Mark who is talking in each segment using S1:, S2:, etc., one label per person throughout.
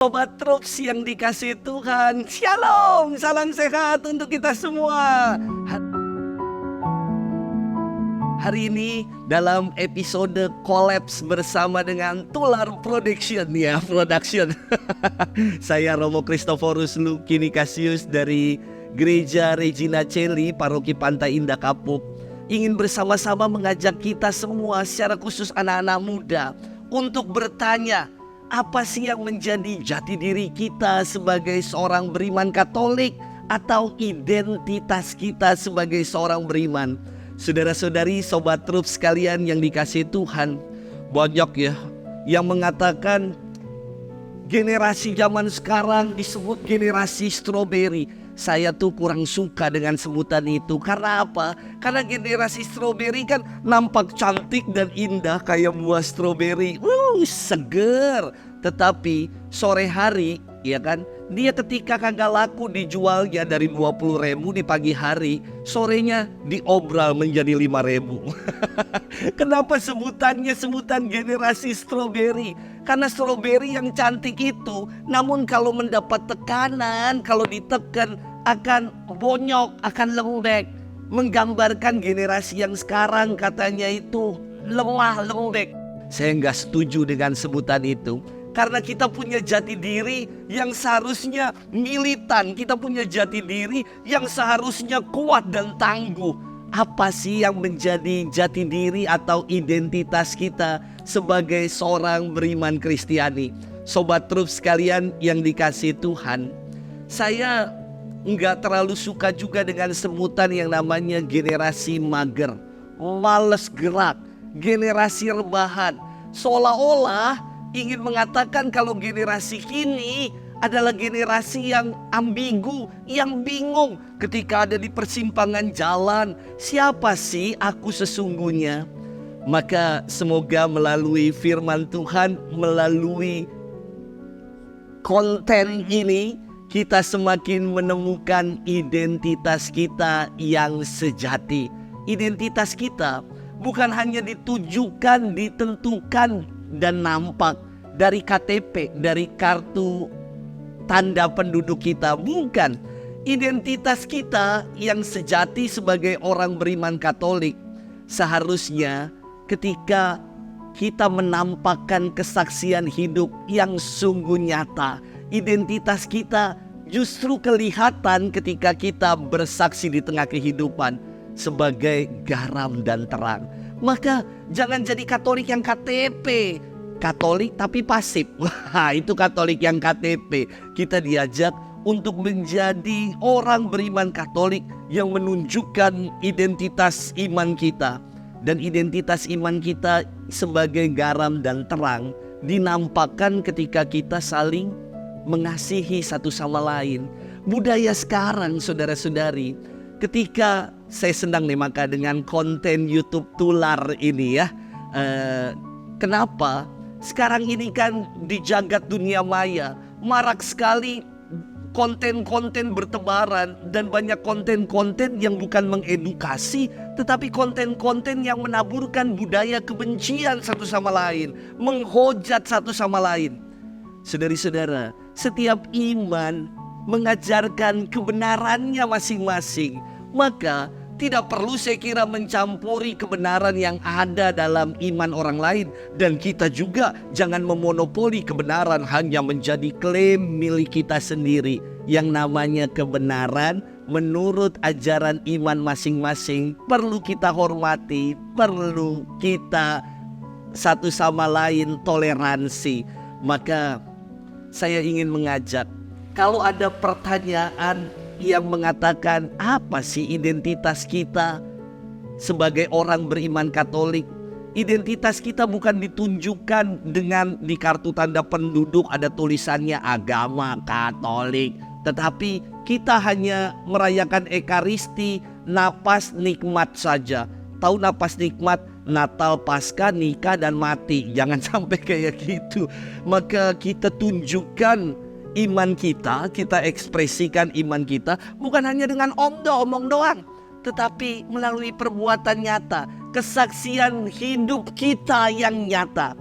S1: Sobat Troops yang dikasih Tuhan, Shalom, salam sehat untuk kita semua. Hari ini dalam episode Collapse bersama dengan Tular Production ya, Saya Romo Kristoforus Lucky Nikasius dari Gereja Regina Coeli, Paroki Pantai Indah Kapuk, ingin bersama-sama mengajak kita semua, secara khusus anak-anak muda, untuk bertanya, apa sih yang menjadi jati diri kita sebagai seorang beriman Katolik atau identitas kita sebagai seorang beriman? Saudara-saudari, sobat Troops sekalian yang dikasihi Tuhan, banyak ya yang mengatakan generasi zaman sekarang disebut generasi stroberi. Saya tuh kurang suka dengan sebutan itu. Karena apa? Karena generasi stroberi kan nampak cantik dan indah kayak buah stroberi. Seger. Tetapi sore hari, ya kan, dia ketika kagak laku dijualnya dari 20.000 di pagi hari, sorenya diobral menjadi 5.000. Kenapa sebutannya sebutan generasi stroberi? Karena stroberi yang cantik itu, namun kalau mendapat tekanan, kalau ditekan akan bonyok, akan lembek. Menggambarkan generasi yang sekarang katanya itu lemah, lembek. Saya nggak setuju dengan sebutan itu. Karena kita punya jati diri yang seharusnya militan. Kita punya jati diri yang seharusnya kuat dan tangguh. Apa sih yang menjadi jati diri atau identitas kita sebagai seorang beriman Kristiani? Sobat Troops sekalian yang dikasihi Tuhan, saya nggak terlalu suka juga dengan sebutan yang namanya generasi mager, males gerak, generasi rebahan. Seolah-olah ingin mengatakan kalau generasi kini adalah generasi yang ambigu, yang bingung ketika ada di persimpangan jalan. Siapa sih aku sesungguhnya? Maka semoga melalui firman Tuhan, melalui konten ini, kita semakin menemukan identitas kita yang sejati. Identitas kita bukan hanya ditujukan, ditentukan dan nampak dari KTP, dari kartu tanda penduduk kita. Bukan. Identitas kita yang sejati sebagai orang beriman Katolik seharusnya ketika kita menampakkan kesaksian hidup yang sungguh nyata. Identitas kita justru kelihatan ketika kita bersaksi di tengah kehidupan sebagai garam dan terang. Maka jangan jadi Katolik yang KTP. Katolik tapi pasif. Wah, itu Katolik yang KTP. Kita diajak untuk menjadi orang beriman Katolik yang menunjukkan identitas iman kita. Dan identitas iman kita sebagai garam dan terang dinampakkan ketika kita saling mengasihi satu sama lain. Budaya sekarang, saudara-saudari, ketika saya sedang nih maka dengan konten YouTube Tular ini ya, kenapa sekarang ini kan di jagat dunia maya marak sekali konten-konten bertebaran dan banyak konten-konten yang bukan mengedukasi, tetapi konten-konten yang menaburkan budaya kebencian satu sama lain, menghujat satu sama lain. Saudari-saudara, setiap iman mengajarkan kebenarannya masing-masing. Maka tidak perlu saya kira mencampuri kebenaran yang ada dalam iman orang lain. Dan kita juga jangan memonopoli kebenaran hanya menjadi klaim milik kita sendiri. Yang namanya kebenaran menurut ajaran iman masing-masing perlu kita hormati, perlu kita satu sama lain toleransi. Maka saya ingin mengajak, kalau ada pertanyaan yang mengatakan apa sih identitas kita sebagai orang beriman Katolik, identitas kita bukan ditunjukkan dengan di kartu tanda penduduk ada tulisannya agama Katolik, tetapi kita hanya merayakan Ekaristi, napas nikmat saja. Tahu napas nikmat? Natal, Paskah, nikah dan mati. Jangan sampai kayak gitu. Maka kita tunjukkan iman kita, kita ekspresikan iman kita bukan hanya dengan omong doang, tetapi melalui perbuatan nyata, kesaksian hidup kita yang nyata.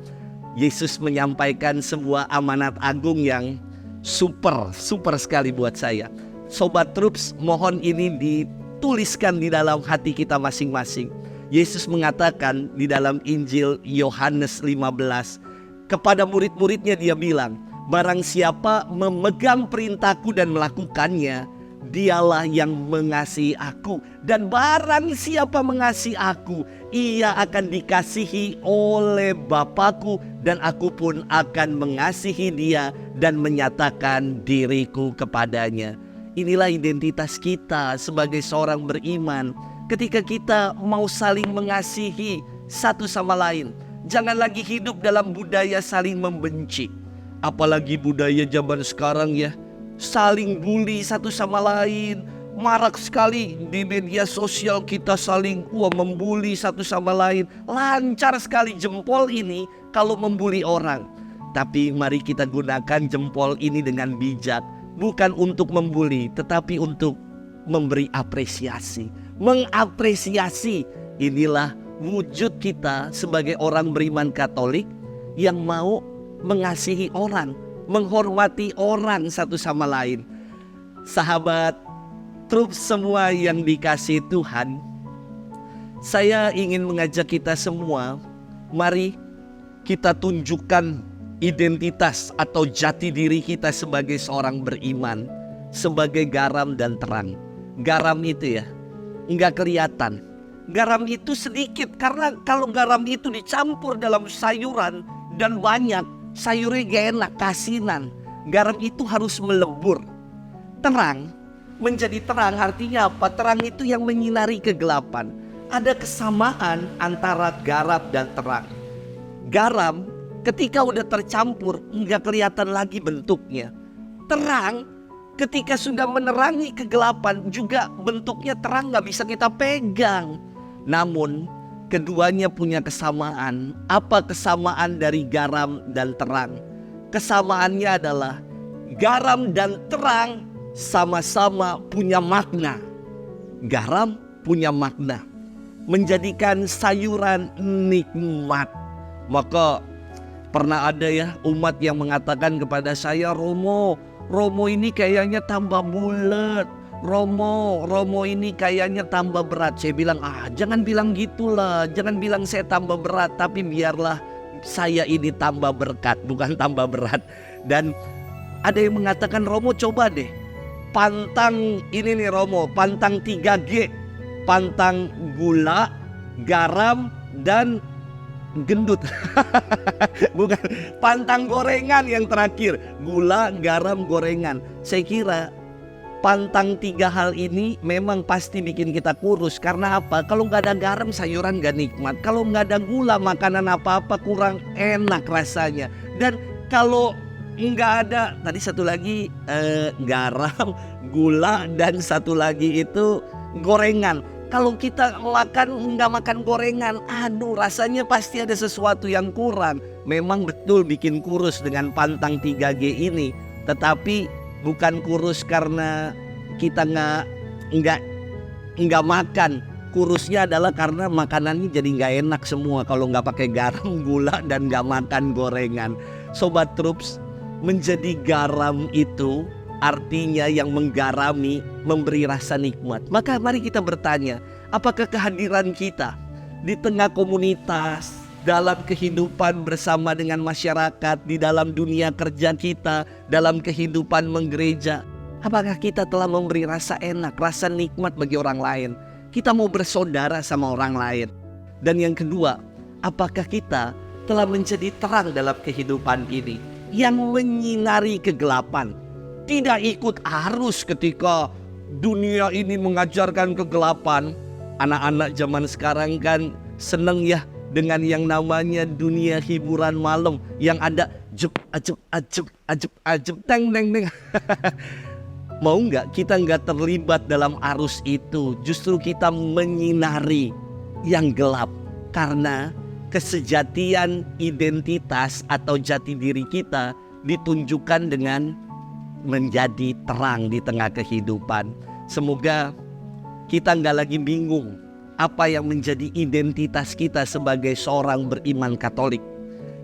S1: Yesus menyampaikan sebuah amanat agung yang super sekali buat saya. Sobat Troops, mohon ini dituliskan di dalam hati kita masing-masing. Yesus mengatakan di dalam Injil Yohanes 15, kepada murid-muridnya dia bilang, barang siapa memegang perintahku dan melakukannya, dialah yang mengasihi aku. Dan barang siapa mengasihi aku, ia akan dikasihi oleh Bapakku, dan aku pun akan mengasihi dia dan menyatakan diriku kepadanya. Inilah identitas kita sebagai seorang beriman. Ketika kita mau saling mengasihi satu sama lain, jangan lagi hidup dalam budaya saling membenci. Apalagi budaya zaman sekarang ya, saling bully satu sama lain. Marak sekali di media sosial kita saling membuli satu sama lain. Lancar sekali jempol ini kalau membuli orang. Tapi mari kita gunakan jempol ini dengan bijak. Bukan untuk membuli, tetapi untuk memberi apresiasi. Mengapresiasi, inilah wujud kita sebagai orang beriman Katolik yang mau mengasihi orang, menghormati orang satu sama lain. Sahabat Troops semua yang dikasihi Tuhan, saya ingin mengajak kita semua, mari kita tunjukkan identitas atau jati diri kita sebagai seorang beriman, sebagai garam dan terang. Garam itu ya, enggak kelihatan. Garam itu sedikit, karena kalau garam itu dicampur dalam sayuran dan banyak, sayurnya gak enak, kasinan. Garam itu harus melebur. Terang, menjadi terang artinya apa? Terang itu yang menyinari kegelapan. Ada kesamaan antara garam dan terang. Garam ketika udah tercampur nggak kelihatan lagi bentuknya. Terang ketika sudah menerangi kegelapan juga bentuknya terang, nggak bisa kita pegang. Namun keduanya punya kesamaan. Apa kesamaan dari garam dan terang? Kesamaannya adalah garam dan terang sama-sama punya makna. Garam punya makna, menjadikan sayuran nikmat. Maka pernah ada ya umat yang mengatakan kepada saya, Romo ini kayaknya tambah bulat. Romo ini kayaknya tambah berat. Saya bilang, jangan bilang gitulah. Jangan bilang saya tambah berat, tapi biarlah saya ini tambah berkat, bukan tambah berat. Dan ada yang mengatakan, Romo coba deh pantang ini nih Romo, pantang 3G. Pantang gula, garam, dan gendut. Bukan, pantang gorengan yang terakhir. Gula, garam, gorengan. Saya kira pantang 3 hal ini memang pasti bikin kita kurus. Karena apa? Kalau nggak ada garam sayuran nggak nikmat. Kalau nggak ada gula makanan apa-apa kurang enak rasanya. Dan kalau nggak ada, tadi satu lagi garam, gula, dan satu lagi itu gorengan. Kalau kita nggak makan gorengan, rasanya pasti ada sesuatu yang kurang. Memang betul bikin kurus dengan pantang 3G ini. Tetapi bukan kurus karena kita nggak makan. Kurusnya adalah karena makanannya jadi nggak enak semua kalau nggak pakai garam, gula, dan nggak makan gorengan. Sobat Troops, menjadi garam itu artinya yang menggarami, memberi rasa nikmat. Maka mari kita bertanya, apakah kehadiran kita di tengah komunitas, dalam kehidupan bersama dengan masyarakat, di dalam dunia kerja kita, dalam kehidupan menggereja, apakah kita telah memberi rasa enak, rasa nikmat bagi orang lain? Kita mau bersaudara sama orang lain. Dan yang kedua, apakah kita telah menjadi terang dalam kehidupan ini yang menyinari kegelapan? Tidak ikut arus ketika dunia ini mengajarkan kegelapan. Anak-anak zaman sekarang kan seneng ya dengan yang namanya dunia hiburan malam, yang ada ajeb teng. Mau nggak kita nggak terlibat dalam arus itu? Justru kita menyinari yang gelap, karena kesejatian identitas atau jati diri kita ditunjukkan dengan menjadi terang di tengah kehidupan. Semoga kita nggak lagi bingung apa yang menjadi identitas kita sebagai seorang beriman Katolik.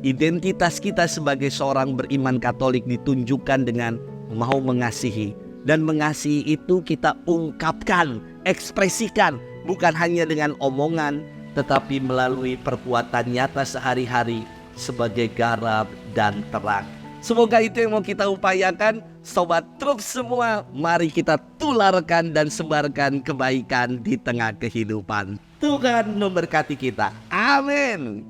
S1: Identitas kita sebagai seorang beriman Katolik ditunjukkan dengan mau mengasihi. Dan mengasihi itu kita ungkapkan, ekspresikan, bukan hanya dengan omongan, tetapi melalui perbuatan nyata sehari-hari sebagai garam dan terang. Semoga itu yang mau kita upayakan. Sobat Truf semua, mari kita tularkan dan sebarkan kebaikan di tengah kehidupan. Tuhan memberkati kita. Amin.